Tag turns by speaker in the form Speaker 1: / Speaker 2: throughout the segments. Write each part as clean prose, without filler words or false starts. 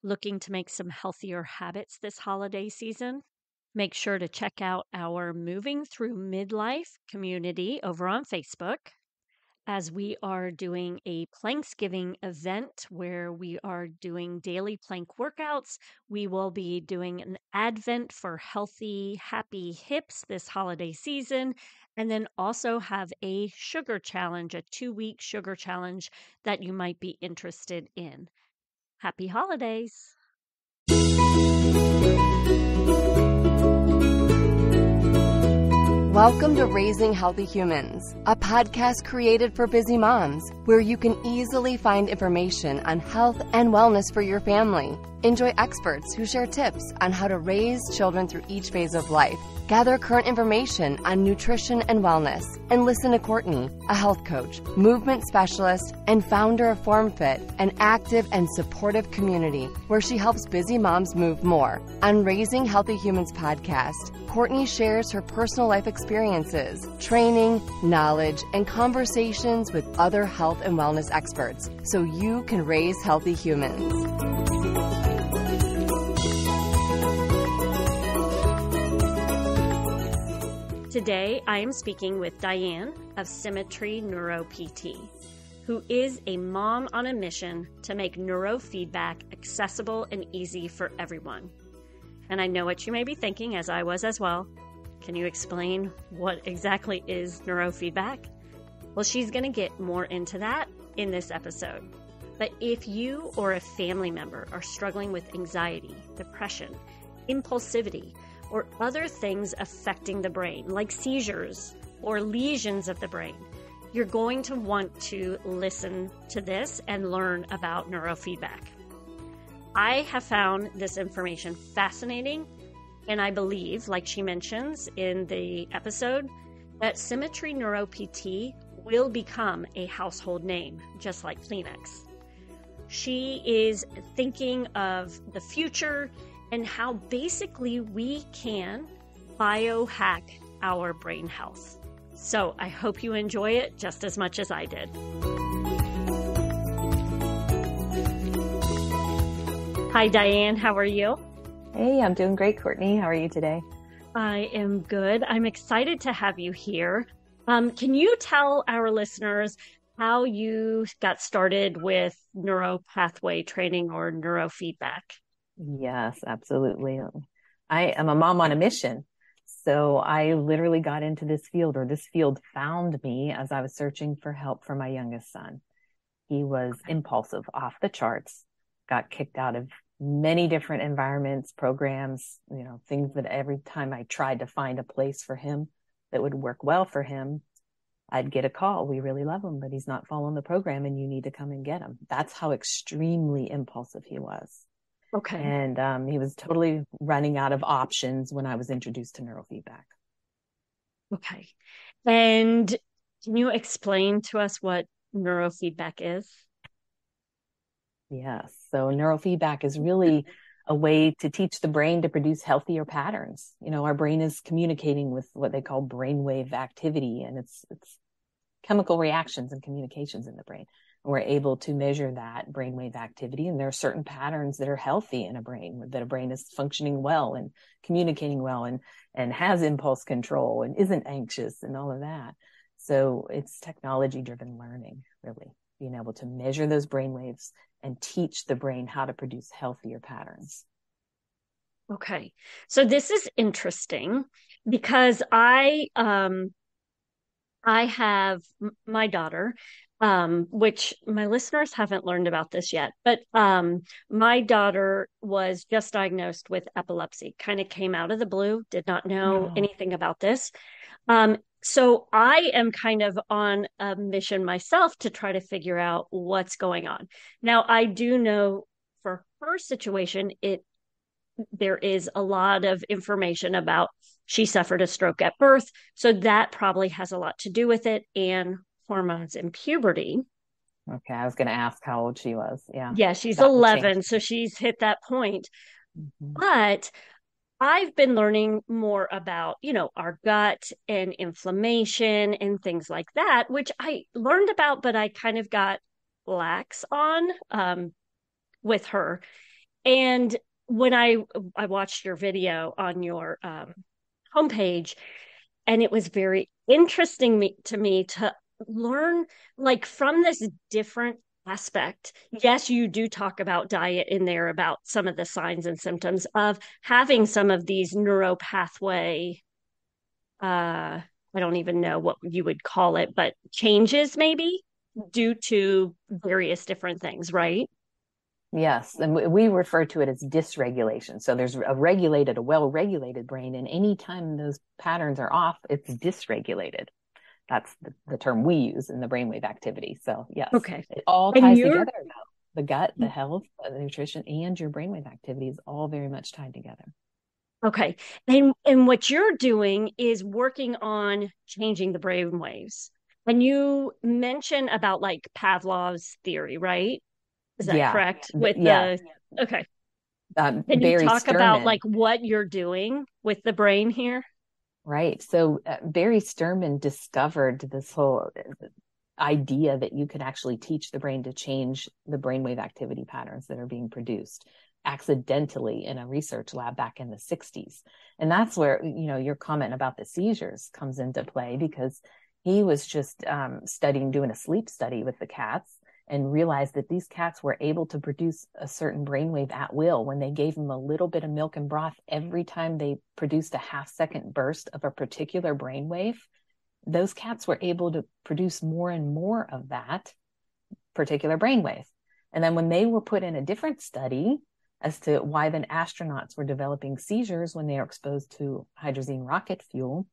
Speaker 1: Looking to make some healthier habits this holiday season? Make sure to check out our Moving Through Midlife community over on Facebook, as we are doing a Planksgiving event where we are doing daily plank workouts. We will be doing an Advent for healthy, happy hips this holiday season, and then also have a sugar challenge, a 2-week sugar challenge that you might be interested in. Happy holidays!
Speaker 2: Welcome to Raising Healthy Humans, a podcast created for busy moms, where you can easily find information on health and wellness for your family. Enjoy experts who share tips on how to raise children through each phase of life. Gather current information on nutrition and wellness, and listen to Courtney, a health coach, movement specialist, and founder of FormFit, an active and supportive community where she helps busy moms move more. On Raising Healthy Humans podcast, Courtney shares her personal life experiences, training, knowledge, and conversations with other health and wellness experts so you can raise healthy humans.
Speaker 1: Today, I am speaking with Dianne of Symmetry Neuro-PT, who is a mom on a mission to make neurofeedback accessible and easy for everyone. And I know what you may be thinking, as I was as well. Can you explain what exactly is neurofeedback? Well, she's going to get more into that in this episode. But if you or a family member are struggling with anxiety, depression, impulsivity, or other things affecting the brain, like seizures or lesions of the brain, you're going to want to listen to this and learn about neurofeedback. I have found this information fascinating, and I believe, like she mentions in the episode, that Symmetry Neuro-PT will become a household name, just like Kleenex. She is thinking of the future and how basically we can biohack our brain health. So I hope you enjoy it just as much as I did. Hi, Dianne. How are you?
Speaker 3: Hey, I'm doing great, Courtney. How are you today?
Speaker 1: I am good. I'm excited to have you here. Can you tell our listeners how you got started with neuropathway training or neurofeedback?
Speaker 3: Yes, absolutely. I am a mom on a mission. So I literally got into this field, or this field found me as I was searching for help for my youngest son. He was impulsive, off the charts, got kicked out of many different environments, programs, things that every time I tried to find a place for him that would work well for him, I'd get a call. We really love him, but he's not following the program and you need to come and get him. That's how extremely impulsive he was.
Speaker 1: Okay.
Speaker 3: And he was totally running out of options when I was introduced to neurofeedback.
Speaker 1: Okay. And can you explain to us what neurofeedback is?
Speaker 3: Yes. So neurofeedback is really a way to teach the brain to produce healthier patterns. Our brain is communicating with what they call brainwave activity, and it's chemical reactions and communications in the brain. We're able to measure that brainwave activity, and there are certain patterns that are healthy in a brain, that a brain is functioning well and communicating well and has impulse control and isn't anxious and all of that. So it's technology-driven learning, really, being able to measure those brainwaves and teach the brain how to produce healthier patterns.
Speaker 1: Okay. So this is interesting because I have my daughter, which my listeners haven't learned about this yet, but my daughter was just diagnosed with epilepsy, kind of came out of the blue, did not know anything about this. So I am kind of on a mission myself to try to figure out what's going on. Now, I do know for her situation, there is a lot of information about she suffered a stroke at birth. So that probably has a lot to do with it, and hormones in puberty.
Speaker 3: Okay. I was going to ask how old she was. Yeah.
Speaker 1: Yeah, she's
Speaker 3: That
Speaker 1: 11. So she's hit that point.
Speaker 3: Mm-hmm.
Speaker 1: But I've been learning more about, our gut and inflammation and things like that, which I learned about, but I kind of got lax on with her. And when I watched your video on your homepage, and it was very interesting to me to learn like from this different aspect. Yes, you do talk about diet in there, about some of the signs and symptoms of having some of these neuropathway, I don't even know what you would call it, but changes maybe due to various different things, right?
Speaker 3: Yes, and we refer to it as dysregulation. So there's a well-regulated brain, and anytime those patterns are off, it's dysregulated. That's the term we use in the brainwave activity. So yes,
Speaker 1: Okay.
Speaker 3: it all
Speaker 1: And
Speaker 3: ties
Speaker 1: you're
Speaker 3: together now. The gut, the health, the nutrition, and your brainwave activity is all very much tied together.
Speaker 1: okay. And what you're doing is working on changing the brain waves. And you mention about like Pavlov's theory, right? Is that
Speaker 3: Yeah,
Speaker 1: correct? With
Speaker 3: yeah.
Speaker 1: the okay. Can you
Speaker 3: Barry
Speaker 1: talk about
Speaker 3: Sturman.
Speaker 1: like what you're doing with the brain here?
Speaker 3: Right. So Barry Sturman discovered this whole idea that you could actually teach the brain to change the brainwave activity patterns that are being produced accidentally in a research lab back in the 60s. And that's where, your comment about the seizures comes into play, because he was just doing a sleep study with the cats, and realized that these cats were able to produce a certain brainwave at will when they gave them a little bit of milk and broth. Every time they produced a half-second burst of a particular brainwave, those cats were able to produce more and more of that particular brainwave. And then when they were put in a different study as to why then astronauts were developing seizures when they are exposed to hydrazine rocket fuel,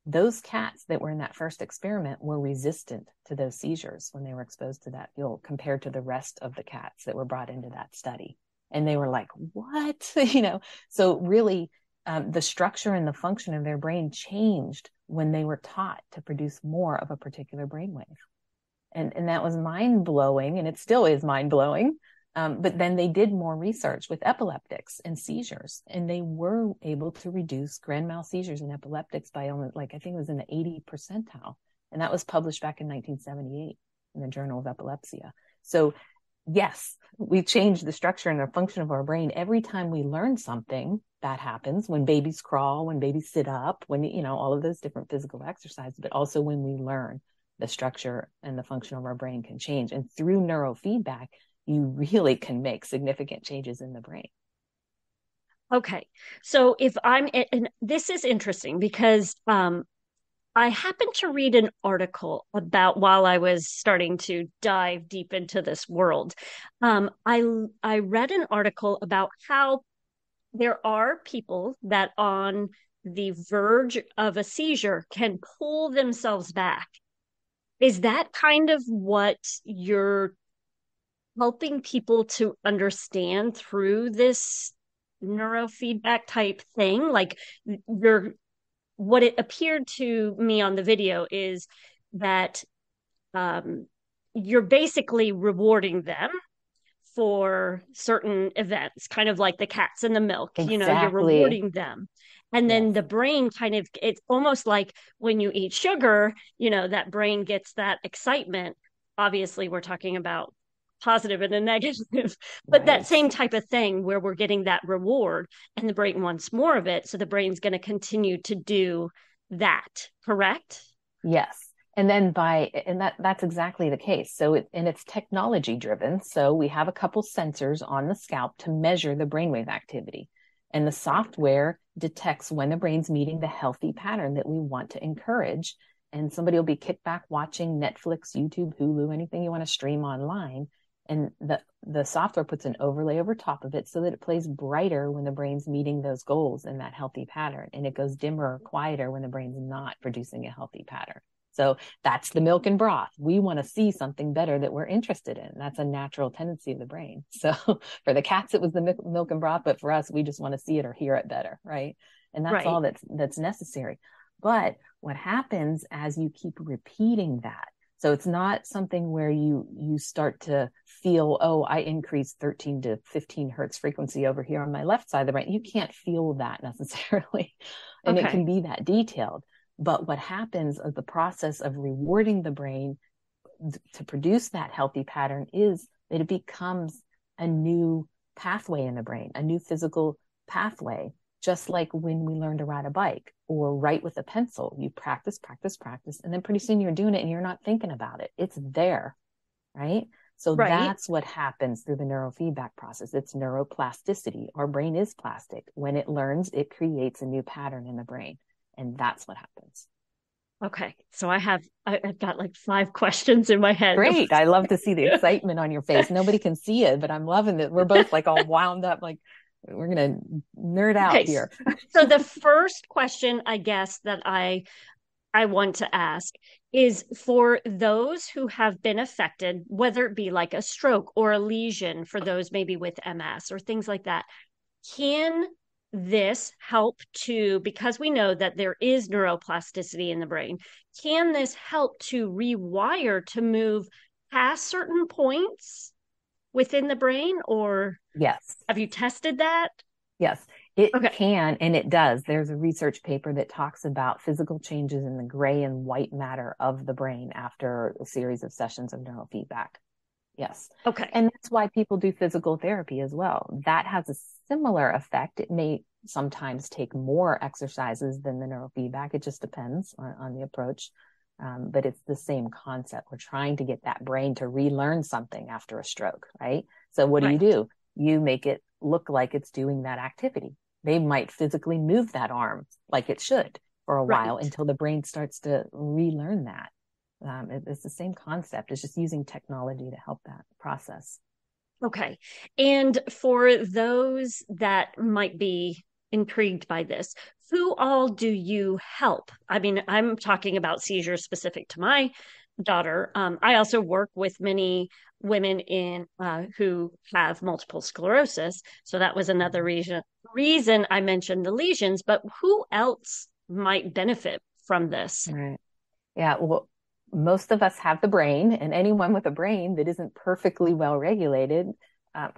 Speaker 3: those cats that were in that first experiment were resistant to those seizures when they were exposed to that fuel compared to the rest of the cats that were brought into that study. And they were like, what? So really, the structure and the function of their brain changed when they were taught to produce more of a particular brainwave. And that was mind blowing, and it still is mind blowing. But then they did more research with epileptics and seizures, and they were able to reduce grand mal seizures in epileptics by almost, I think it was in the 80 percentile. And that was published back in 1978 in the Journal of Epilepsia. So yes, we changed the structure and the function of our brain. Every time we learn something, that happens when babies crawl, when babies sit up, when, all of those different physical exercises, but also when we learn, the structure and the function of our brain can change. And through neurofeedback, you really can make significant changes in the brain.
Speaker 1: Okay. So and this is interesting because I happened to read an article about while I was starting to dive deep into this world. I read an article about how there are people that on the verge of a seizure can pull themselves back. Is that kind of what you're helping people to understand through this neurofeedback type thing? Like what it appeared to me on the video is that you're basically rewarding them for certain events, kind of like the cats and the milk, you're
Speaker 3: Exactly.
Speaker 1: rewarding them. And then
Speaker 3: Yes.
Speaker 1: the brain it's almost like when you eat sugar, that brain gets that excitement. Obviously, we're talking about positive and a negative, but that
Speaker 3: Right.
Speaker 1: same type of thing where we're getting that reward and the brain wants more of it. So the brain's going to continue to do that, correct?
Speaker 3: Yes. And then that's exactly the case. So it's technology driven. So we have a couple sensors on the scalp to measure the brainwave activity. And the software detects when the brain's meeting the healthy pattern that we want to encourage. And somebody will be kicked back watching Netflix, YouTube, Hulu, anything you want to stream online. And the software puts an overlay over top of it so that it plays brighter when the brain's meeting those goals in that healthy pattern. And it goes dimmer or quieter when the brain's not producing a healthy pattern. So that's the milk and broth. We want to see something better that we're interested in. That's a natural tendency of the brain. So for the cats, it was the milk and broth, but for us, we just want to see it or hear it better, right? And that's
Speaker 1: Right.
Speaker 3: all that's necessary. But what happens as you keep repeating that? So it's not something where you start to feel, oh, I increased 13 to 15 hertz frequency over here on my left side of the brain. You can't feel that necessarily. And it can
Speaker 1: Okay.
Speaker 3: be that detailed. But what happens of the process of rewarding the brain to produce that healthy pattern is that it becomes a new pathway in the brain, a new physical pathway, just like when we learn to ride a bike or write with a pencil. You practice, practice, practice, and then pretty soon you're doing it and you're not thinking about it. It's there, right? So that's what happens through the neurofeedback process. It's neuroplasticity. Our brain is plastic. When it learns, it creates a new pattern in the brain. And that's what happens.
Speaker 1: Okay. So I've got like 5 questions in my head.
Speaker 3: Great. I love to see the excitement on your face. Nobody can see it, but I'm loving it. We're both like all wound up, like we're going to nerd out here.
Speaker 1: So the first question, I guess, that I want to ask is for those who have been affected, whether it be like a stroke or a lesion, for those maybe with MS or things like that, can this help to, because we know that there is neuroplasticity in the brain, can this help to rewire to move past certain points within the brain? Or
Speaker 3: yes,
Speaker 1: have you tested that?
Speaker 3: Yes, it can, and it does. There's a research paper that talks about physical changes in the gray and white matter of the brain after a series of sessions of neurofeedback. Yes.
Speaker 1: Okay.
Speaker 3: And that's why people do physical therapy as well. That has a similar effect. It may sometimes take more exercises than the neurofeedback. It just depends on the approach. But it's the same concept. We're trying to get that brain to relearn something after a stroke, right? So what do? You make it look like it's doing that activity. They might physically move that arm like it should for a while until the brain starts to relearn that. It's the same concept. It's just using technology to help that process.
Speaker 1: Okay. And for those that might be intrigued by this, who all do you help? I mean, I'm talking about seizures specific to my daughter. I also work with many women who have multiple sclerosis. So that was another reason I mentioned the lesions, but who else might benefit from this?
Speaker 3: Right. Yeah. Well, most of us have the brain, and anyone with a brain that isn't perfectly well regulated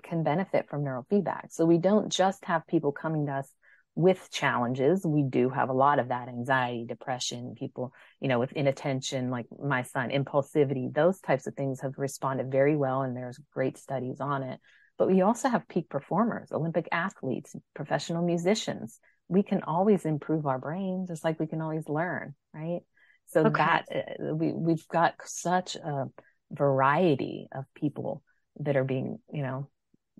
Speaker 3: can benefit from neurofeedback. So we don't just have people coming to us with challenges. We do have a lot of that: anxiety, depression, people, with inattention, like my son, impulsivity. Those types of things have responded very well, and there's great studies on it. But we also have peak performers, Olympic athletes, professional musicians. We can always improve our brain, just like we can always learn, right? So that we've got such a variety of people that are being,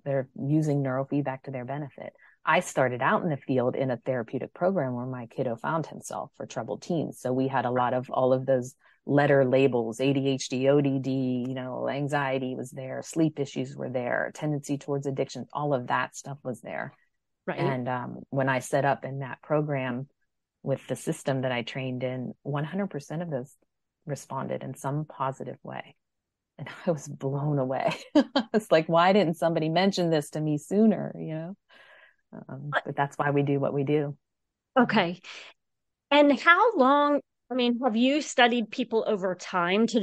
Speaker 3: they're using neurofeedback to their benefit. I started out in the field in a therapeutic program where my kiddo found himself for troubled teens. So we had a lot of all of those letter labels: ADHD, ODD, anxiety was there, sleep issues were there, tendency towards addiction, all of that stuff was there. Right. And when I set up in that program with the system that I trained in, 100% of those responded in some positive way. And I was blown away. It's like, why didn't somebody mention this to me sooner, But that's why we do what we do.
Speaker 1: Okay. And how long, have you studied people over time to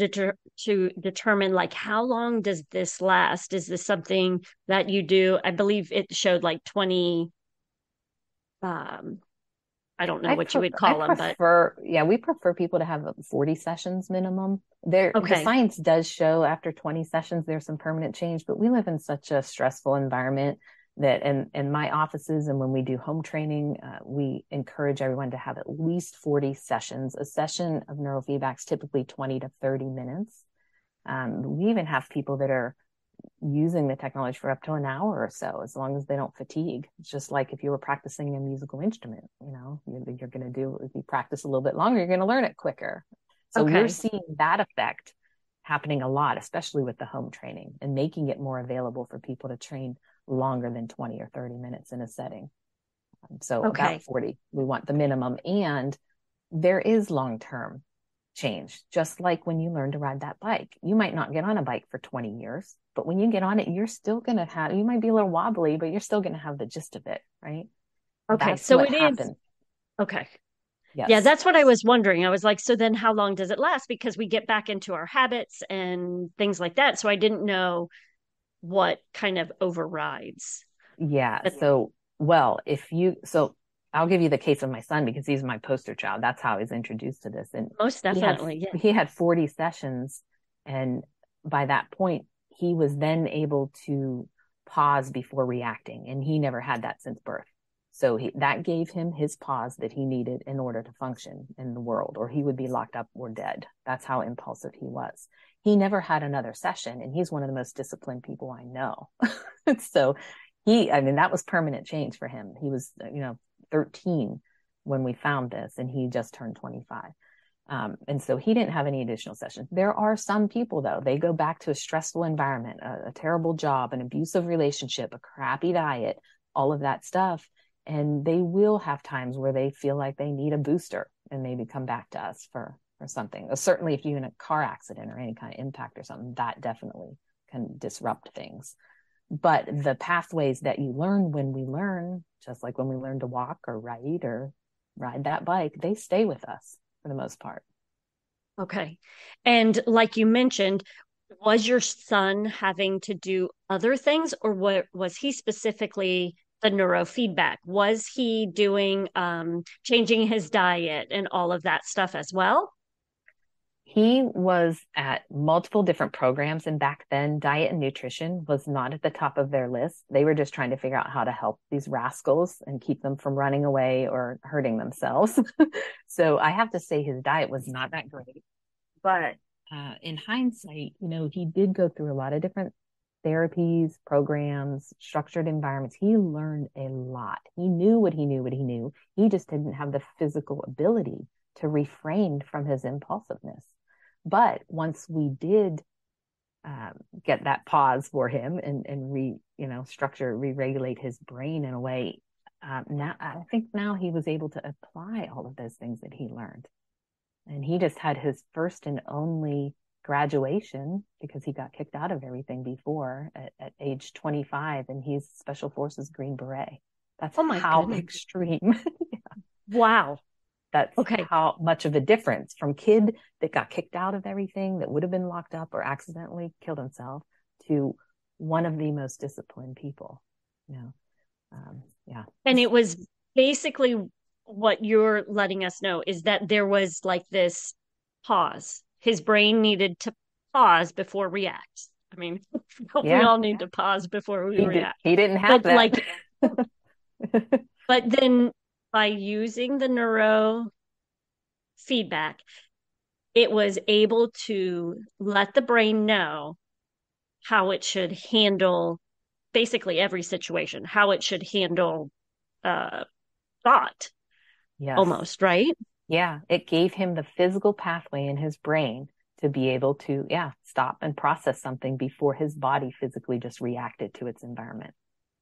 Speaker 1: determine like how long does this last? Is this something that you do? I believe it showed like 20, I don't know what you would call them, but
Speaker 3: we prefer people to have 40 sessions minimum. The science does show after 20 sessions, there's some permanent change, but we live in such a stressful environment that in my offices and when we do home training, we encourage everyone to have at least 40 sessions. A session of neurofeedback is typically 20 to 30 minutes. We even have people that are using the technology for up to an hour or so, as long as they don't fatigue. It's just like if you were practicing a musical instrument, you're going to do, if you practice a little bit longer, you're going to learn it quicker. So we're seeing that effect happening a lot, especially with the home training and making it more available for people to train longer than 20 or 30 minutes in a setting. So about 40, we want the minimum. And there is long-term change. Just like when you learn to ride that bike, you might not get on a bike for 20 years, but when you get on it, you're still going to have, you might be a little wobbly, but you're still going to have the gist of it. Right.
Speaker 1: Okay. That's so it happens. Is. Okay. Yes. Yeah. That's what I was wondering. I was like, so then how long does it last? Because we get back into our habits and things like that. So I didn't know what kind of overrides.
Speaker 3: Yeah. So I'll give you the case of my son because he's my poster child. That's how I was introduced to this. And
Speaker 1: most definitely,
Speaker 3: he had 40 sessions. And by that point, he was then able to pause before reacting. And he never had that since birth. So that gave him his pause that he needed in order to function in the world, or he would be locked up or dead. That's how impulsive he was. He never had another session, and he's one of the most disciplined people I know. So that was permanent change for him. He was, 13 when we found this, and he just turned 25. And so he didn't have any additional sessions. There are some people, though, they go back to a stressful environment, a terrible job, an abusive relationship, a crappy diet, all of that stuff. And they will have times where they feel like they need a booster and maybe come back to us for something. Certainly if you're in a car accident or any kind of impact or something, that definitely can disrupt things. But the pathways that you learn when we learn, just like when we learn to walk or write or ride that bike, they stay with us for the most part.
Speaker 1: Okay. And like you mentioned, was your son having to do other things, or what was he specifically the neurofeedback? Was he doing changing his diet and all of that stuff as well?
Speaker 3: He was at multiple different programs, and back then diet and nutrition was not at the top of their list. They were just trying to figure out how to help these rascals and keep them from running away or hurting themselves. So I have to say his diet was not that great. But in hindsight, he did go through a lot of different therapies, programs, structured environments. He learned a lot. He knew what he knew. He just didn't have the physical ability to refrain from his impulsiveness. But once we did get that pause for him and re-regulate his brain in a way, now I think now he was able to apply all of those things that he learned. And he just had his first and only graduation because he got kicked out of everything before at age 25, and he's Special Forces Green Beret. That's how extreme. Yeah.
Speaker 1: Wow.
Speaker 3: That's how much of a difference from kid that got kicked out of everything, that would have been locked up or accidentally killed himself, to one of the most disciplined people. Yeah.
Speaker 1: And it was basically what you're letting us know is that there was like this pause. His brain needed to pause before react. I mean, we all need to pause before we react.
Speaker 3: He didn't have that.
Speaker 1: But then by using the neurofeedback, it was able to let the brain know how it should handle basically every situation, how it should handle thought.
Speaker 3: Yes.
Speaker 1: Almost, right?
Speaker 3: Yeah. It gave him the physical pathway in his brain to be able to, stop and process something before his body physically just reacted to its environment.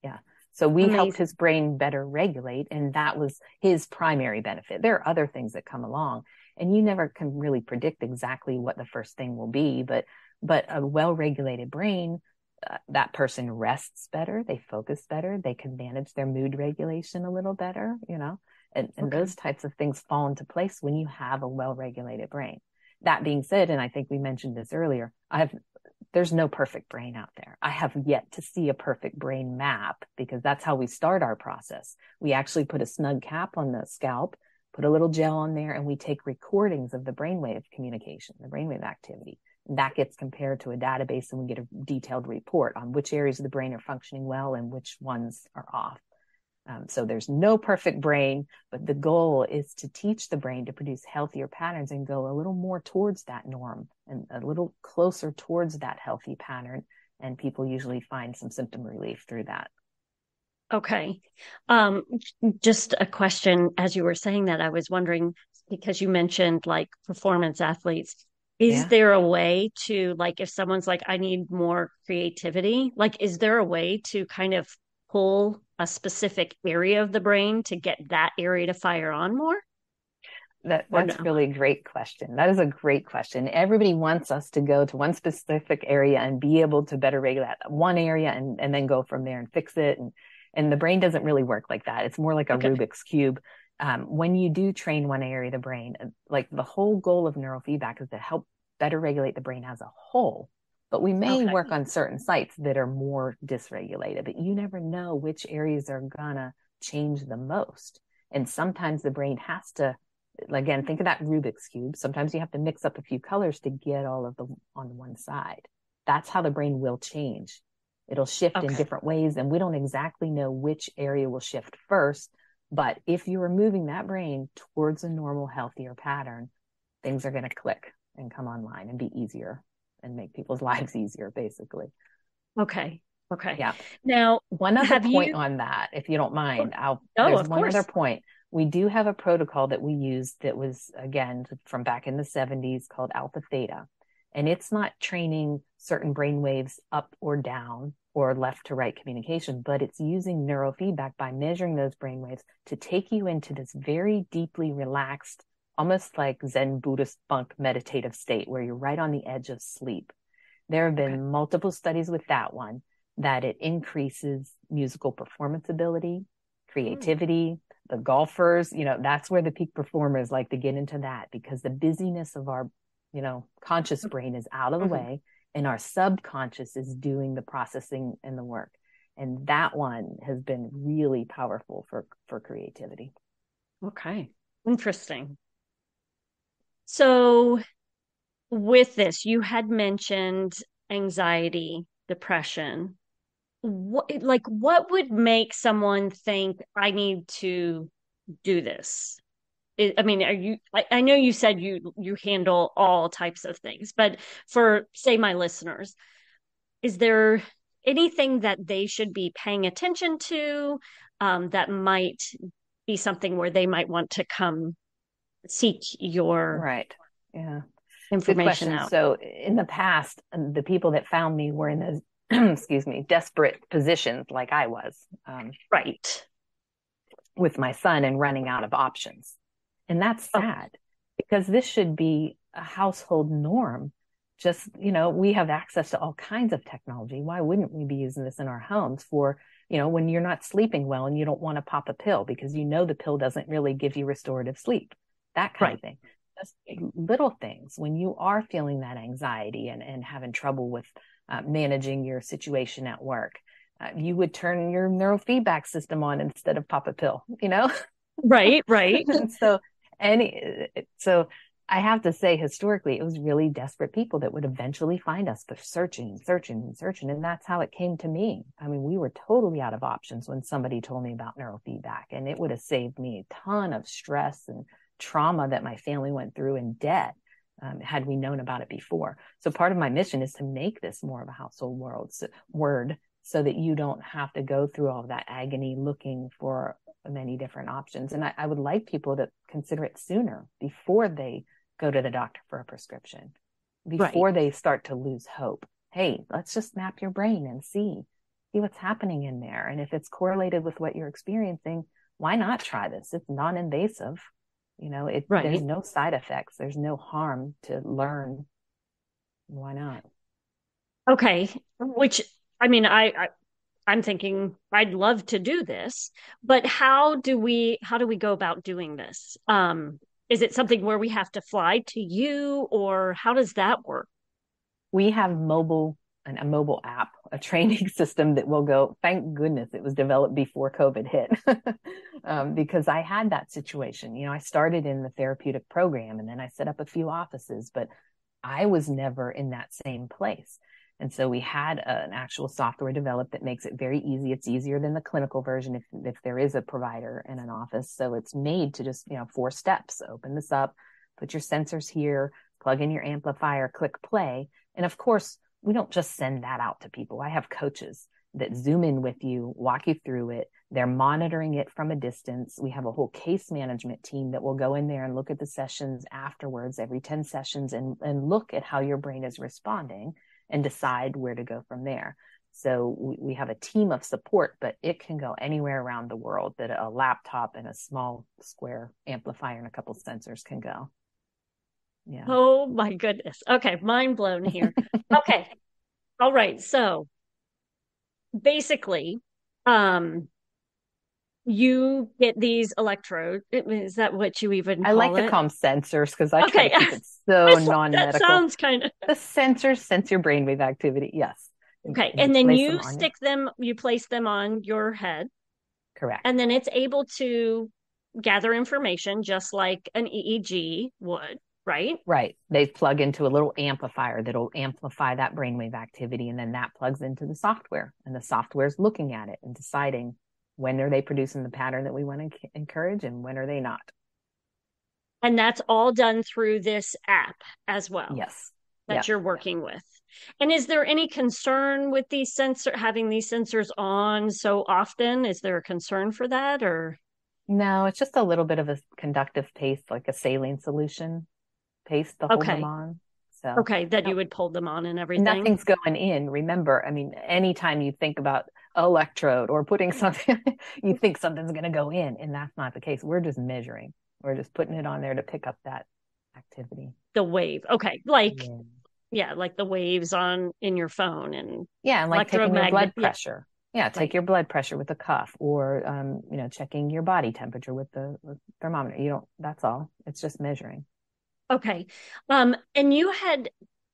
Speaker 3: Yeah. So we helped his brain better regulate, and that was his primary benefit. There are other things that come along, and you never can really predict exactly what the first thing will be, but a well-regulated brain, that person rests better, they focus better, they can manage their mood regulation a little better, and those types of things fall into place when you have a well-regulated brain. That being said, and I think we mentioned this earlier, there's no perfect brain out there. I have yet to see a perfect brain map, because that's how we start our process. We actually put a snug cap on the scalp, put a little gel on there, and we take recordings of the brainwave communication, the brainwave activity. That gets compared to a database, and we get a detailed report on which areas of the brain are functioning well and which ones are off. So there's no perfect brain, but the goal is to teach the brain to produce healthier patterns and go a little more towards that norm and a little closer towards that healthy pattern. And people usually find some symptom relief through that.
Speaker 1: Okay. Just a question, as you were saying that, I was wondering, because you mentioned like performance athletes, is there a way to, like, if someone's like, I need more creativity, like, is there a way to kind of pull a specific area of the brain to get that area to fire on more?
Speaker 3: That's really a great question. That is a great question. Everybody wants us to go to one specific area and be able to better regulate one area and then go from there and fix it. And the brain doesn't really work like that. It's more like a Rubik's Cube. When you do train one area of the brain, like the whole goal of neurofeedback is to help better regulate the brain as a whole. But we may work on certain sites that are more dysregulated, but you never know which areas are gonna change the most. And sometimes the brain has to, again, think of that Rubik's Cube. Sometimes you have to mix up a few colors to get all of them on one side. That's how the brain will change. It'll shift in
Speaker 1: Okay.
Speaker 3: different ways, and we don't exactly know which area will shift first. But if you are moving that brain towards a normal, healthier pattern, things are going to click and come online and be easier and make people's lives easier, basically.
Speaker 1: Okay. Okay.
Speaker 3: Yeah.
Speaker 1: Now,
Speaker 3: One other
Speaker 1: have
Speaker 3: point
Speaker 1: you?
Speaker 3: on that, if you don't mind,
Speaker 1: Oh,
Speaker 3: there's
Speaker 1: of
Speaker 3: one other
Speaker 1: course.
Speaker 3: point. We do have a protocol that we use that was, again, from back in the 70s called alpha theta. And it's not training certain brain waves up or down or left to right communication, but it's using neurofeedback by measuring those brain waves to take you into this very deeply relaxed, almost like Zen Buddhist monk meditative state where you're right on the edge of sleep. There have been multiple studies with that one that it increases musical performance ability, creativity, the golfers, that's where the peak performers like to get into that, because the busyness of our, conscious brain is out of the way and our subconscious is doing the processing and the work. And that one has been really powerful for creativity.
Speaker 1: Okay. Interesting. So with this, you had mentioned anxiety, depression. What would make someone think I need to do this? I mean, I know you said you handle all types of things, but for, say, my listeners, is there anything that they should be paying attention to, that might be something where they might want to come seek your
Speaker 3: Right. Yeah. Good
Speaker 1: information
Speaker 3: question.
Speaker 1: out?
Speaker 3: So in the past, the people that found me were in those, excuse me, desperate positions like I was,
Speaker 1: Right.
Speaker 3: with my son and running out of options. And that's
Speaker 1: Oh,
Speaker 3: sad because this should be a household norm. Just, we have access to all kinds of technology. Why wouldn't we be using this in our homes for, when you're not sleeping well and you don't want to pop a pill because the pill doesn't really give you restorative sleep, that kind of
Speaker 1: right.
Speaker 3: thing. Just little things when you are feeling that anxiety and having trouble with managing your situation at work. You would turn your neurofeedback system on instead of pop a pill,
Speaker 1: Right, right.
Speaker 3: And so I have to say, historically, it was really desperate people that would eventually find us. They're searching and searching and searching. And that's how it came to me. I mean, we were totally out of options when somebody told me about neurofeedback, and it would have saved me a ton of stress and trauma that my family went through in debt, had we known about it before. So part of my mission is to make this more of a household word so that you don't have to go through all of that agony looking for many different options. And I would like people to consider it sooner before they go to the doctor for a prescription, before
Speaker 1: Right.
Speaker 3: they start to lose hope. Hey, let's just map your brain and see what's happening in there. And if it's correlated with what you're experiencing, why not try this? It's non-invasive. There's
Speaker 1: Right.
Speaker 3: no side effects. There's no harm to learn. Why not?
Speaker 1: Okay. Which, I mean, I'm thinking I'd love to do this, but how do we go about doing this? Is it something where we have to fly to you, or how does that work?
Speaker 3: We have a mobile app, a training system that will go. Thank goodness it was developed before COVID hit, because I had that situation. I started in the therapeutic program and then I set up a few offices, but I was never in that same place. And so we had an actual software developed that makes it very easy. It's easier than the clinical version if there is a provider in an office. So it's made to just, 4 steps. Open this up, put your sensors here, plug in your amplifier, click play. And of course, we don't just send that out to people. I have coaches that zoom in with you, walk you through it. They're monitoring it from a distance. We have a whole case management team that will go in there and look at the sessions afterwards, every 10 sessions, and look at how your brain is responding and decide where to go from there. So we have a team of support, but it can go anywhere around the world that a laptop and a small square amplifier and a couple of sensors can go. Yeah.
Speaker 1: Oh my goodness. Okay, mind blown here. Okay. All right. So basically, um, you get these electrodes. Is that what you even
Speaker 3: I like
Speaker 1: call
Speaker 3: to
Speaker 1: it?
Speaker 3: call them sensors because I try
Speaker 1: Okay.
Speaker 3: to keep it so
Speaker 1: That
Speaker 3: non-medical.
Speaker 1: sounds kind of
Speaker 3: The sensors sense your brainwave activity. Yes.
Speaker 1: okay.
Speaker 3: You
Speaker 1: And then
Speaker 3: place them
Speaker 1: you
Speaker 3: on your,
Speaker 1: you place them on your head,
Speaker 3: correct.
Speaker 1: and then it's able to gather information just like an EEG would. right?
Speaker 3: Right. They plug into a little amplifier that'll amplify that brainwave activity. And then that plugs into the software, and the software is looking at it and deciding when are they producing the pattern that we want to encourage and when are they not.
Speaker 1: And that's all done through this app as well
Speaker 3: Yes.
Speaker 1: that
Speaker 3: Yeah.
Speaker 1: you're working with. And is there any concern with having these sensors on so often? Is there a concern for that, or?
Speaker 3: No, it's just a little bit of a conductive paste, like a saline solution paste to hold them
Speaker 1: Okay.
Speaker 3: on. So
Speaker 1: Okay, that
Speaker 3: no,
Speaker 1: you would pull them on and everything.
Speaker 3: nothing's going in. Remember, I mean, anytime you think about electrode or putting something, you think something's going to go in, and that's not the case. We're just measuring. We're just putting it on there to pick up that activity.
Speaker 1: The wave. Okay. Like,
Speaker 3: Yeah.
Speaker 1: yeah, like the waves on in your phone and
Speaker 3: Yeah, and like taking your
Speaker 1: electromagnet.
Speaker 3: blood pressure. Yeah, take
Speaker 1: Right.
Speaker 3: your blood pressure with a cuff, or checking your body temperature with the thermometer. You don't. That's all. It's just measuring.
Speaker 1: Okay. And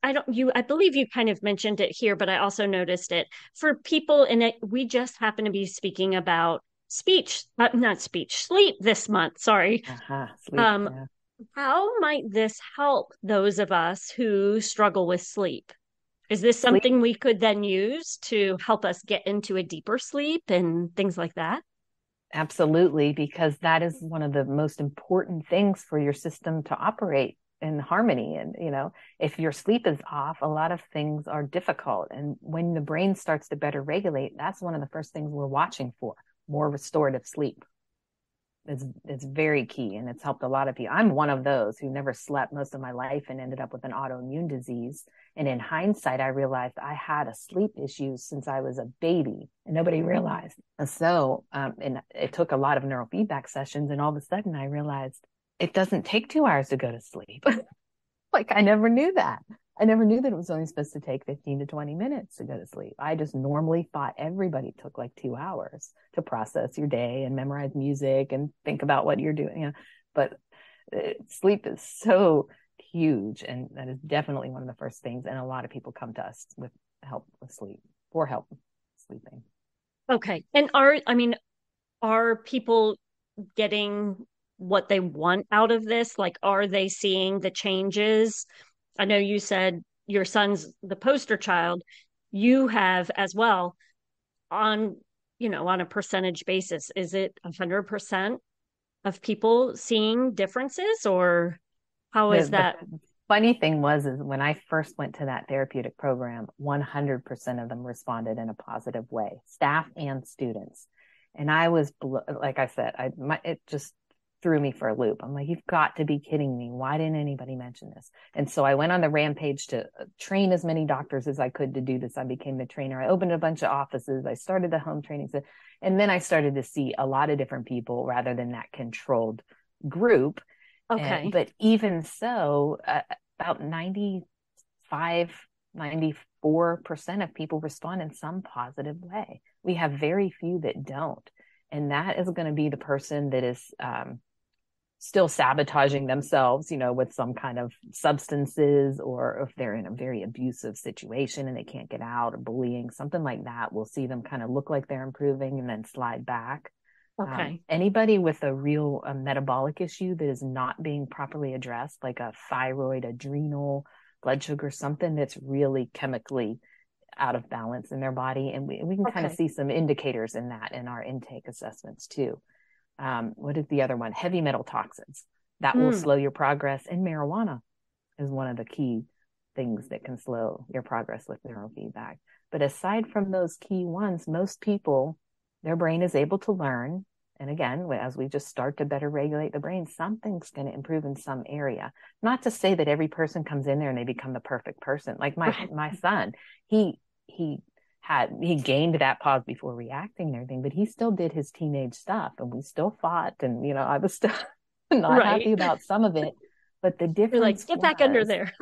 Speaker 1: I believe you kind of mentioned it here, but I also noticed it for people, and we just happen to be speaking about not speech, sleep this month. Sorry.
Speaker 3: Sleep.
Speaker 1: Um,
Speaker 3: Yeah.
Speaker 1: how might this help those of us who struggle with sleep? Is this
Speaker 3: Sleep.
Speaker 1: something we could then use to help us get into a deeper sleep and things like that?
Speaker 3: Absolutely, because that is one of the most important things for your system to operate in harmony. And, if your sleep is off, a lot of things are difficult. And when the brain starts to better regulate, that's one of the first things we're watching for, more restorative sleep. It's very key, and it's helped a lot of people. I'm one of those who never slept most of my life and ended up with an autoimmune disease. And in hindsight, I realized I had a sleep issue since I was a baby, and nobody realized. And so, and it took a lot of neurofeedback sessions, and all of a sudden, I realized it doesn't take 2 hours to go to sleep. Like, I never knew that. I never knew that it was only supposed to take 15 to 20 minutes to go to sleep. I just normally thought everybody took like 2 hours to process your day and memorize music and think about what you're doing. But sleep is so huge. And that is definitely one of the first things. And a lot of people come to us with help with sleep, for help sleeping.
Speaker 1: Okay. And are people getting what they want out of this? Like, are they seeing the changes? I know you said your son's the poster child. You have as well on, on a percentage basis. Is it 100% of people seeing differences, or how is
Speaker 3: The
Speaker 1: that?
Speaker 3: funny thing is when I first went to that therapeutic program, 100% of them responded in a positive way, staff and students. And I was, like I said, it just threw me for a loop. I'm like, you've got to be kidding me. Why didn't anybody mention this? And so I went on the rampage to train as many doctors as I could to do this. I became the trainer. I opened a bunch of offices. I started the home training. And then I started to see a lot of different people rather than that controlled group.
Speaker 1: Okay.
Speaker 3: But even so, about 94% of people respond in some positive way. We have very few that don't. And that is going to be the person that is still sabotaging themselves, with some kind of substances, or if they're in a very abusive situation and they can't get out, or bullying, something like that. We'll see them kind of look like they're improving and then slide back.
Speaker 1: Okay.
Speaker 3: Anybody with a real metabolic issue that is not being properly addressed, like a thyroid, adrenal, blood sugar, something that's really chemically out of balance in their body. And we can kind of see some indicators in that in our intake assessments too. What is the other one? Heavy metal toxins. That will slow your progress. And marijuana is one of the key things that can slow your progress with neurofeedback. But aside from those key ones, most people, their brain is able to learn. And again, as we just start to better regulate the brain, something's going to improve in some area. Not to say that every person comes in there and they become the perfect person. Like my son, he gained that pause before reacting and everything, but he still did his teenage stuff, and we still fought, and I was still not happy about some of it. But the difference,
Speaker 1: you're like, get back under there.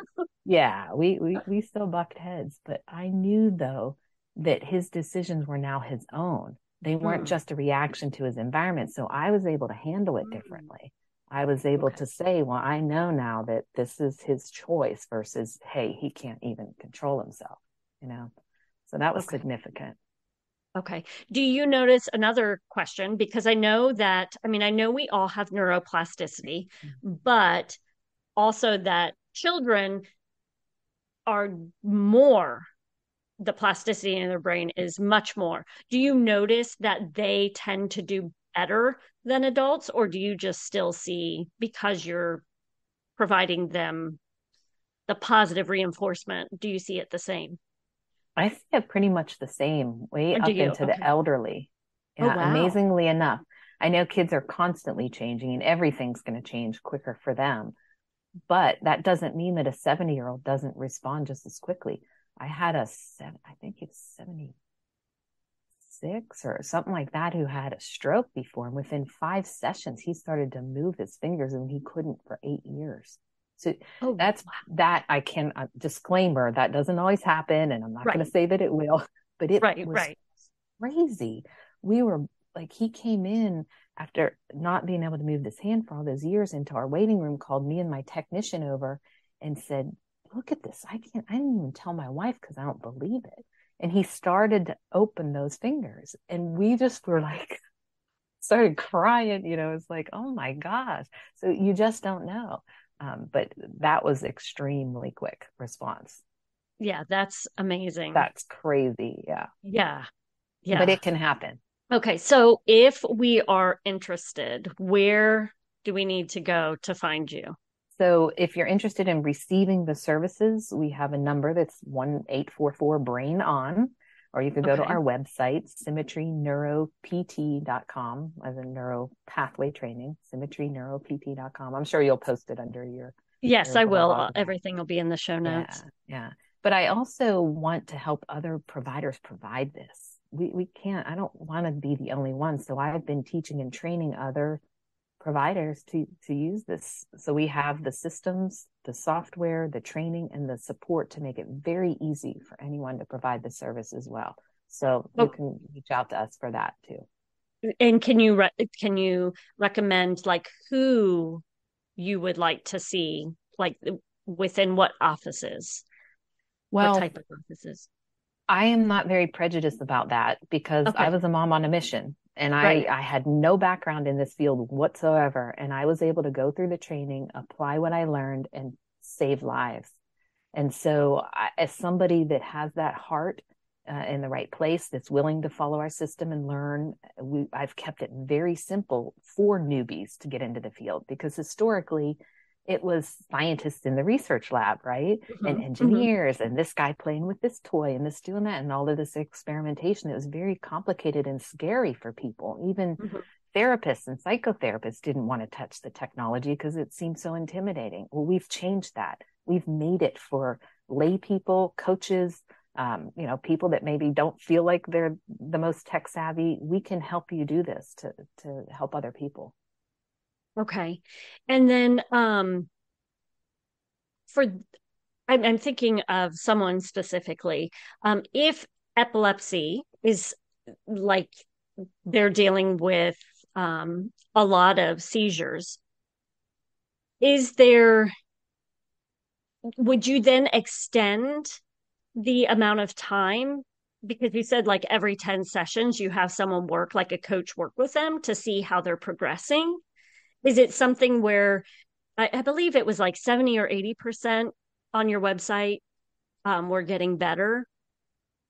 Speaker 3: Yeah, we still bucked heads, but I knew though that his decisions were now his own. They weren't just a reaction to his environment. So I was able to handle it differently. I was able to say, well, I know now that this is his choice versus, hey, he can't even control himself, So that was significant.
Speaker 1: Okay. Do you notice another question? Because I know we all have neuroplasticity, but also that children are more, the plasticity in their brain is much more. Do you notice that they tend to do better than adults, or do you just still see, because you're providing them the positive reinforcement, do you see it the same?
Speaker 3: I see it pretty much the same, way
Speaker 1: Or do
Speaker 3: up
Speaker 1: you?
Speaker 3: into the
Speaker 1: Okay.
Speaker 3: elderly.
Speaker 1: Oh,
Speaker 3: Yeah,
Speaker 1: wow.
Speaker 3: amazingly enough. I know kids are constantly changing and everything's going to change quicker for them. But that doesn't mean that a 70-year-old doesn't respond just as quickly. I had I think it's 76 or something like that, who had a stroke before. And within 5 sessions, he started to move his fingers and he couldn't for 8 years. So
Speaker 1: Oh,
Speaker 3: that's that. I can disclaimer that doesn't always happen. And I'm not going
Speaker 1: right,
Speaker 3: to say that it will, but it
Speaker 1: right,
Speaker 3: was
Speaker 1: right.
Speaker 3: crazy. We were like, he came in after not being able to move this hand for all those years into our waiting room, called me and my technician over and said, look at this. I didn't even tell my wife because I don't believe it. And he started to open those fingers and we just were like, started crying, it's like, oh my gosh. So you just don't know. But that was extremely quick response.
Speaker 1: Yeah, that's amazing.
Speaker 3: That's crazy. Yeah.
Speaker 1: Yeah,
Speaker 3: But
Speaker 1: yeah.
Speaker 3: it can happen.
Speaker 1: Okay, so if we are interested, where do we need to go to find you?
Speaker 3: So if you're interested in receiving the services, we have a number that's 1-844 on, or you could go to
Speaker 1: Okay.
Speaker 3: our website, symmetryneuropt.com, as a neuro pathway training, symmetryneuropt.com. I'm sure you'll post it under
Speaker 1: Yes,
Speaker 3: your
Speaker 1: I will.
Speaker 3: blog.
Speaker 1: Everything will be in the show
Speaker 3: Yeah,
Speaker 1: notes.
Speaker 3: yeah. But I also want to help other providers provide this. We can't, I don't want to be the only one. So I've been teaching and training other providers to use this. So we have the systems, the software, the training, and the support to make it very easy for anyone to provide the service as well. So you
Speaker 1: Oh,
Speaker 3: can reach out to us for that too.
Speaker 1: and can you recommend like who you would like to see, like within what offices, what
Speaker 3: Well,
Speaker 1: type of offices?
Speaker 3: I am not very prejudiced about that because I
Speaker 1: Okay,
Speaker 3: was a mom on a mission and
Speaker 1: right.
Speaker 3: I had no background in this field whatsoever. And I was able to go through the training, apply what I learned, and save lives. And so, as somebody that has that heart in the right place, that's willing to follow our system and learn, I've kept it very simple for newbies to get into the field, because historically it was scientists in the research lab, right? And
Speaker 1: Hmm. Hmm.
Speaker 3: engineers, and this guy playing with this toy and this doing that, and all of this experimentation. It was very complicated and scary for people. Even
Speaker 1: Hmm.
Speaker 3: therapists and psychotherapists didn't want to touch the technology because it seemed so intimidating. Well, we've changed that. We've made it for lay people, coaches, people that maybe don't feel like they're the most tech savvy. We can help you do this to help other people.
Speaker 1: Okay. And then for I'm thinking of someone specifically. If epilepsy is like they're dealing with a lot of seizures, is there, would you then extend the amount of time? Because you said like every 10 sessions, you have someone work, like a coach work with them to see how they're progressing. Is it something where I believe it was like 70 or 80% on your website were getting better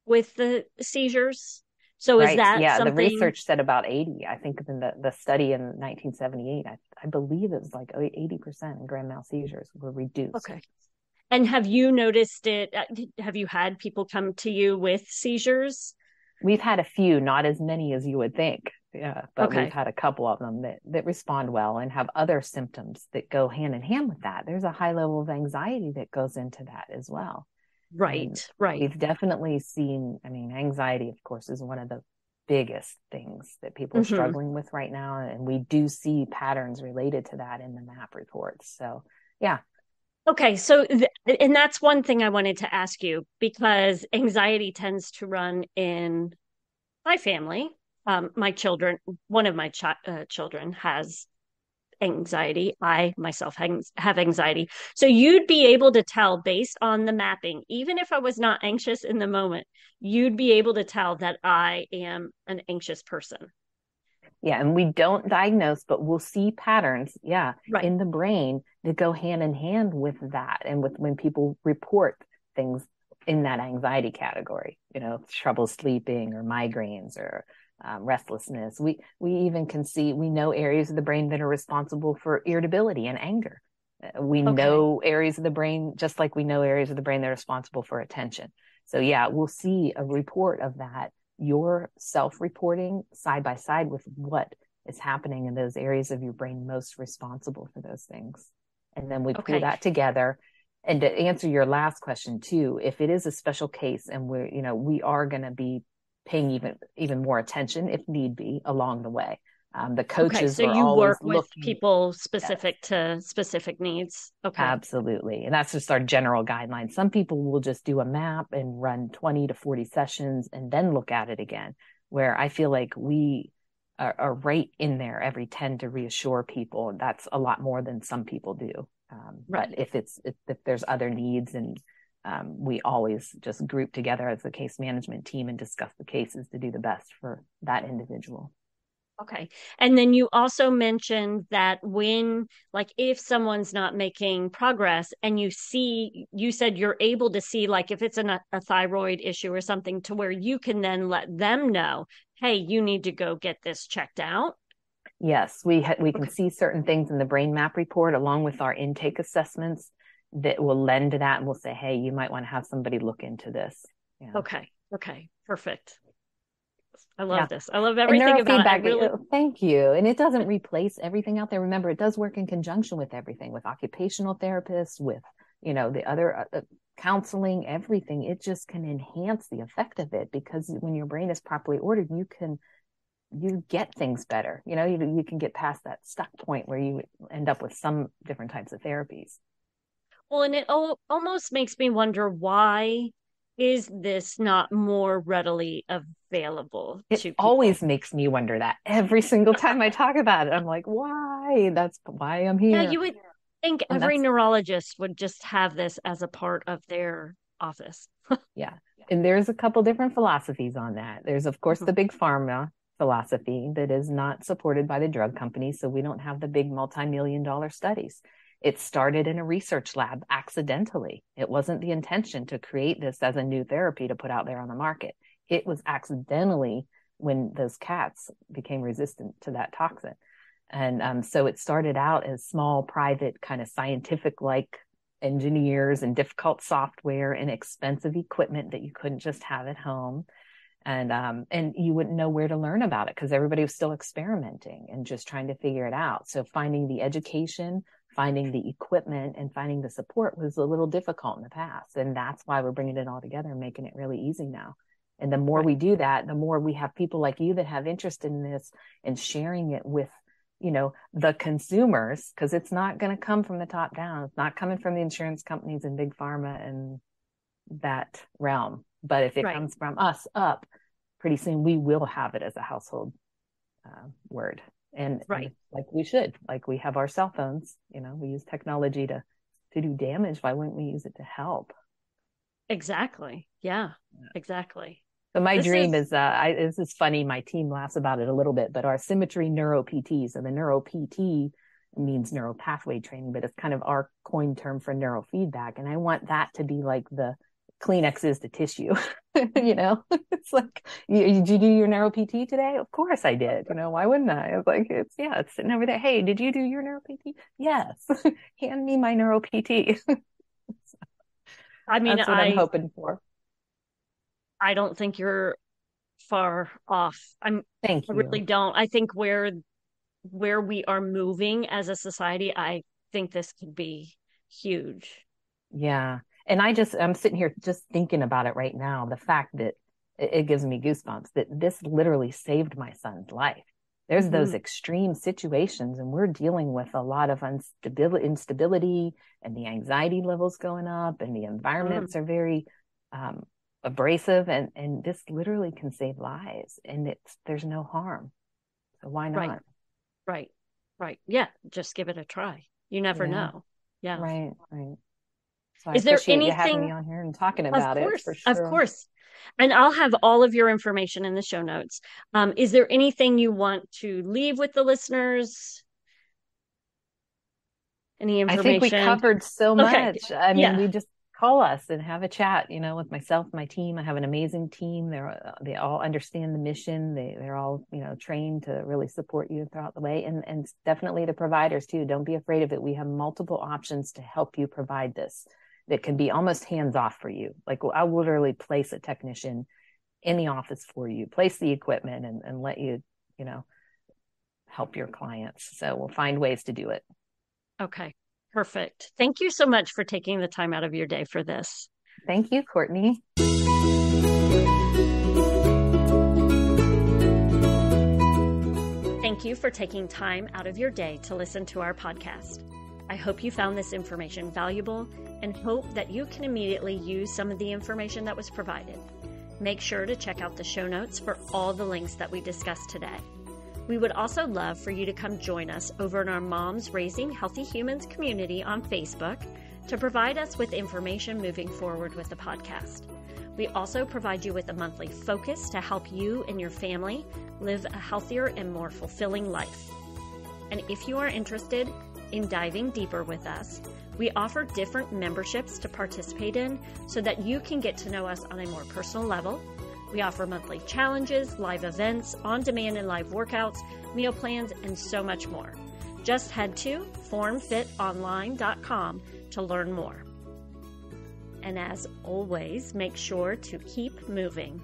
Speaker 1: with the seizures? So is
Speaker 3: Right.
Speaker 1: that
Speaker 3: Yeah. The
Speaker 1: something?
Speaker 3: research said about 80. I think in the study in 1978, I believe it was like 80% in grand mal seizures were reduced.
Speaker 1: Okay. And have you noticed it? Have you had people come to you with seizures?
Speaker 3: We've had a few, not as many as you would think. Yeah, but we've
Speaker 1: Okay.
Speaker 3: had a couple of them that respond well and have other symptoms that go hand in hand with that. There's a high level of anxiety that goes into that as well. And
Speaker 1: Right. Right.
Speaker 3: we've definitely seen, I mean, anxiety, of course, is one of the biggest things that people are
Speaker 1: Hmm.
Speaker 3: struggling with right now. And we do see patterns related to that in the MAP reports. So, yeah.
Speaker 1: Okay. So, and that's one thing I wanted to ask you because anxiety tends to run in my family. My children, one of my children has anxiety. I myself have anxiety. So you'd be able to tell based on the mapping, even if I was not anxious in the moment, you'd be able to tell that I am an anxious person.
Speaker 3: Yeah. And we don't diagnose, but we'll see patterns,
Speaker 1: Right.
Speaker 3: in the brain that go hand in hand with that. And with when people report things in that anxiety category, trouble sleeping or migraines or restlessness. We even we know areas of the brain that are responsible for irritability and anger. We know areas of the brain, just like we know areas of the brain that are responsible for attention. So we'll see a report of that, your self-reporting side by side with what is happening in those areas of your brain most responsible for those things. And then we pull that together. And to answer your last question too, if it is a special case and we are going to be paying even more attention if need be along the way. The coaches
Speaker 1: so
Speaker 3: are
Speaker 1: you
Speaker 3: always
Speaker 1: work with
Speaker 3: looking
Speaker 1: people specific to specific needs.
Speaker 3: Absolutely. And that's just our general guidelines. Some people will just do a map and run 20 to 40 sessions and then look at it again, where I feel like we are right in there every 10 to reassure people. And that's a lot more than some people do. But if there's other needs, and we always just group together as a case management team and discuss the cases to do the best for that individual.
Speaker 1: Okay. And then you also mentioned that if someone's not making progress and you said you're able to see, like, if it's a thyroid issue or something, to where you can then let them know, hey, you need to go get this checked out.
Speaker 3: Yes, we can see certain things in the brain map report along with our intake assessments that will lend to that, and we'll say, hey, you might want to have somebody look into this. Yeah.
Speaker 1: Okay. Perfect. I love this. I love everything about it. Really...
Speaker 3: Thank you. And it doesn't replace everything out there. Remember, it does work in conjunction with everything, with occupational therapists, with, the other counseling, everything. It just can enhance the effect of it, because when your brain is properly ordered, you get things better. You can get past that stuck point where you end up with some different types of therapies.
Speaker 1: Well, and it almost makes me wonder, why is this not more readily available to people?
Speaker 3: It always makes me wonder that every single time I talk about it. I'm like, why? That's why I'm here.
Speaker 1: Yeah, you would think every neurologist would just have this as a part of their office.
Speaker 3: Yeah. And there's a couple different philosophies on that. There's, of course, the big pharma philosophy that is not supported by the drug companies. So we don't have the big multi-million-dollar studies. It started in a research lab accidentally. It wasn't the intention to create this as a new therapy to put out there on the market. It was accidentally when those cats became resistant to that toxin. And so it started out as small, private, kind of scientific-like engineers and difficult software and expensive equipment that you couldn't just have at home. And you wouldn't know where to learn about it because everybody was still experimenting and just trying to figure it out. So finding the education, finding the equipment, and finding the support was a little difficult in the past. And that's why we're bringing it all together and making it really easy now. And the more we do that, the more we have people like you that have interest in this and sharing it with, the consumers, because it's not going to come from the top down. It's not coming from the insurance companies and big pharma and that realm. But if it comes from us up, pretty soon we will have it as a household word. And like we should, like we have our cell phones, we use technology to do damage. Why wouldn't we use it to help?
Speaker 1: Exactly. Yeah, exactly.
Speaker 3: So my dream is, this is funny. My team laughs about it a little bit, but our Symmetry Neuro-PT. So the Neuro-PT means neural pathway training, but it's kind of our coined term for neurofeedback. And I want that to be like the Kleenex is to tissue. It's like, did you do your Neuro-PT today? Of course I did. Why wouldn't I? I was like, it's sitting over there. Hey, did you do your Neuro-PT? Yes. Hand me my Neuro-PT.
Speaker 1: I mean,
Speaker 3: that's what I'm hoping for.
Speaker 1: I don't think you're far off.
Speaker 3: Thank you.
Speaker 1: I really don't. I think where we are moving as a society, I think this could be huge.
Speaker 3: Yeah. And I'm sitting here just thinking about it right now. The fact that it gives me goosebumps that this literally saved my son's life. There's those extreme situations, and we're dealing with a lot of instability, and the anxiety levels going up, and the environments are very abrasive, and this literally can save lives, and there's no harm. So why not?
Speaker 1: Right. Yeah. Just give it a try. You never know. Yeah.
Speaker 3: Right. So I appreciate you having me on here and talking about it for sure.
Speaker 1: Of course. And I'll have all of your information in the show notes. Is there anything you want to leave with the listeners? Any information?
Speaker 3: I think we covered so much. I mean, we just call us and have a chat, with myself, my team. I have an amazing team. They all understand the mission. They're all, trained to really support you throughout the way. And definitely the providers too. Don't be afraid of it. We have multiple options to help you provide this. That can be almost hands off for you. Like I'll literally place a technician in the office for you, place the equipment and let you, help your clients. So we'll find ways to do it.
Speaker 1: Okay, perfect. Thank you so much for taking the time out of your day for this.
Speaker 3: Thank you, Courtney.
Speaker 1: Thank you for taking time out of your day to listen to our podcast. I hope you found this information valuable and hope that you can immediately use some of the information that was provided. Make sure to check out the show notes for all the links that we discussed today. We would also love for you to come join us over in our Moms Raising Healthy Humans community on Facebook to provide us with information moving forward with the podcast. We also provide you with a monthly focus to help you and your family live a healthier and more fulfilling life. And if you are interested in diving deeper with us, we offer different memberships to participate in so that you can get to know us on a more personal level. We offer monthly challenges, live events, on-demand and live workouts, meal plans, and so much more. Just head to formfitonline.com to learn more. And as always, make sure to keep moving.